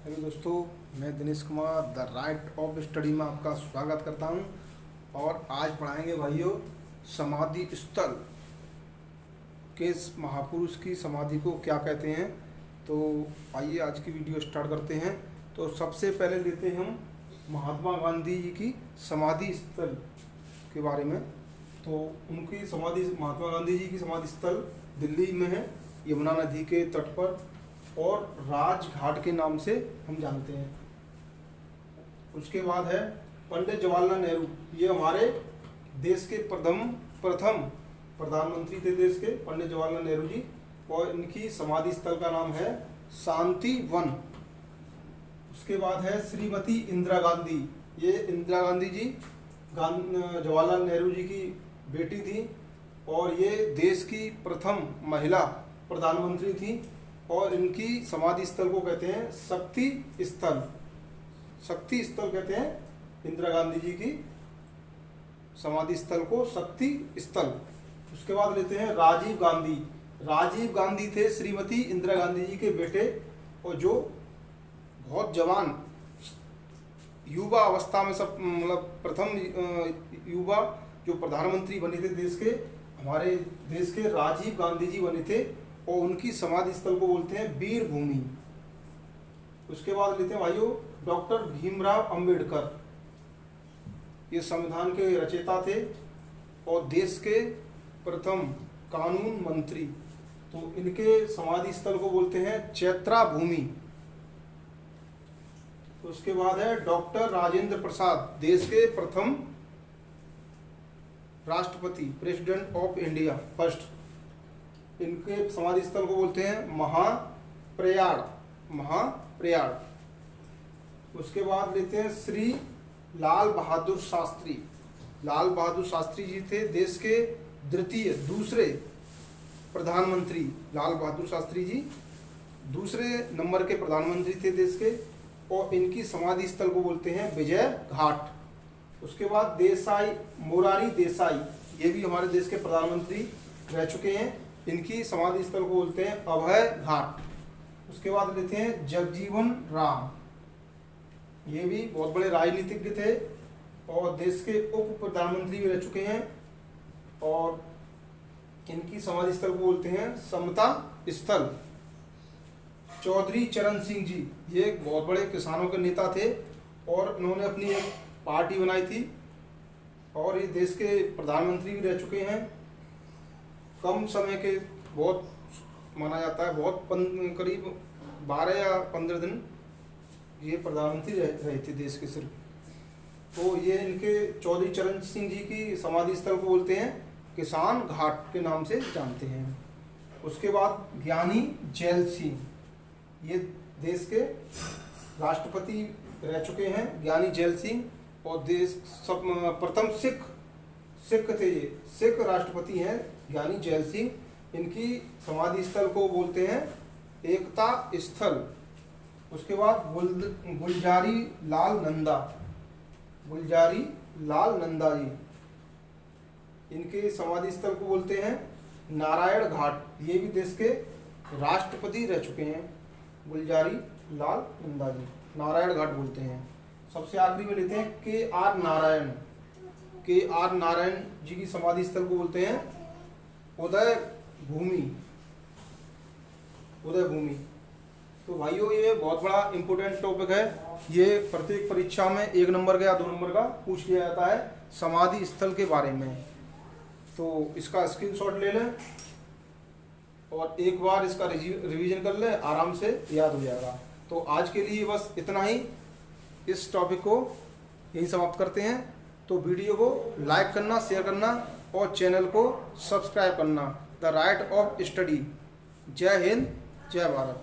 Hello दोस्तों, मैं Dinesh Kumar the right of study में आपका स्वागत करता हूं। और आज पढ़ाएंगे भाइयों समाधि स्थल के महापुरुष की समाधि को क्या कहते हैं। तो आइए आज की वीडियो स्टार्ट करते हैं। तो सबसे पहले लेते हैं हम महात्मा गांधी जी की समाधि स्थल के बारे में। तो उनकी समाधि, महात्मा गांधी जी की समाधि स्थल दिल्ली में है, यमुना नदी के तट पर, और राजघाट के नाम से हम जानते हैं। उसके बाद है पंडित जवाहरलाल नेहरू। ये हमारे देश के प्रथम प्रधानमंत्री थे देश के, पंडित जवाहरलाल नेहरू जी। और इनकी समाधि स्थल का नाम है शांति वन। उसके बाद है श्रीमती इंदिरा गांधी। ये इंदिरा गांधी जी जवाहरलाल नेहरू जी की बेटी थी और ये देश की प्रथम महिला प्रधानमंत्री थी। और इनकी समाधि स्थल को कहते हैं शक्ति स्थल। शक्ति स्थल कहते हैं इंदिरा गांधी जी की समाधि स्थल को शक्ति स्थल। उसके बाद लेते हैं राजीव गांधी। राजीव गांधी थे श्रीमती इंदिरा गांधी जी के बेटे, और जो बहुत जवान युवा अवस्था में सब मतलब प्रथम युवा जो प्रधानमंत्री बने थे देश के, हमारे देश के राजीव गांधी जी बने थे। और उनकी समाधि स्थल को बोलते हैं वीर भूमि। उसके बाद लेते हैं भाइयों डॉक्टर भीमराव अंबेडकर। ये संविधान के रचयिता थे और देश के प्रथम कानून मंत्री। तो इनके समाधि स्थल को बोलते हैं चैत्रा भूमि। उसके बाद है डॉक्टर राजेंद्र प्रसाद, देश के प्रथम राष्ट्रपति, प्रेसिडेंट ऑफ इंडिया फर्स्ट। इनके समाधि स्थल को बोलते हैं महाप्रयाग। उसके बाद लेते हैं श्री लाल बहादुर शास्त्री। लाल बहादुर शास्त्री जी थे देश के दूसरे प्रधानमंत्री। लाल बहादुर शास्त्री जी दूसरे नंबर के प्रधानमंत्री थे देश के, और इनकी समाधि स्थल को बोलते हैं विजय घाट। उसके बाद मोरारी देसाई, ये भी हमारे देश के प्रधानमंत्री रह चुके हैं। इनकी समाधि स्थल को बोलते हैं अभय घाट। उसके बाद लेते हैं जगजीवन राम। ये भी बहुत बड़े राजनीतिज्ञ थे और देश के उप प्रधानमंत्री भी रह चुके हैं। और इनकी समाधि स्थल को बोलते हैं समता स्थल। चौधरी चरण सिंह जी, ये एक बहुत बड़े किसानों के नेता थे और इन्होंने अपनी एक पार्टी बनाई थी और ये देश के प्रधानमंत्री भी रह चुके हैं। कम समय के बहुत माना जाता है, बहुत करीब 12 या 15 दिन ये प्रधानमंत्री रहे थे देश के सिर्फ। तो ये इनके चौधरी चरण सिंह जी की समाधि स्थल को बोलते हैं किसान घाट के नाम से जानते हैं। उसके बाद ज्ञानी जैल सिंह, ये देश के राष्ट्रपति रह चुके हैं ज्ञानी जैल सिंह, और देश प्रथम सिख थे। ये सिख राष्ट्रपति हैं ज्ञानी जैल सिंह। इनकी समाधि स्थल को बोलते हैं एकता स्थल। उसके बाद गुलजारी लाल नंदा जी, इनके समाधि स्थल को बोलते हैं नारायण घाट। ये भी देश के राष्ट्रपति रह चुके हैं गुलजारी लाल नंदा जी, नारायण घाट बोलते हैं। सबसे आखिरी में लेते हैं के आर नारायण जी की समाधि स्थल को बोलते हैं उदय भूमि। तो भाइयों ये बहुत बड़ा इंपोर्टेंट टॉपिक है। ये प्रत्येक परीक्षा में 1 नंबर का या 2 नंबर का पूछ लिया जाता है समाधि स्थल के बारे में। तो इसका स्क्रीनशॉट ले लें और एक बार इसका रिवीजन कर लें, आराम से याद हो जाएगा। तो आज के लिए बस इतना ही। इस टॉपिक को यहीं समाप्त करते हैं। तो वीडियो को लाइक करना, शेयर करना और चैनल को सब्सक्राइब करना। The right of study. जय हिंद, जय भारत।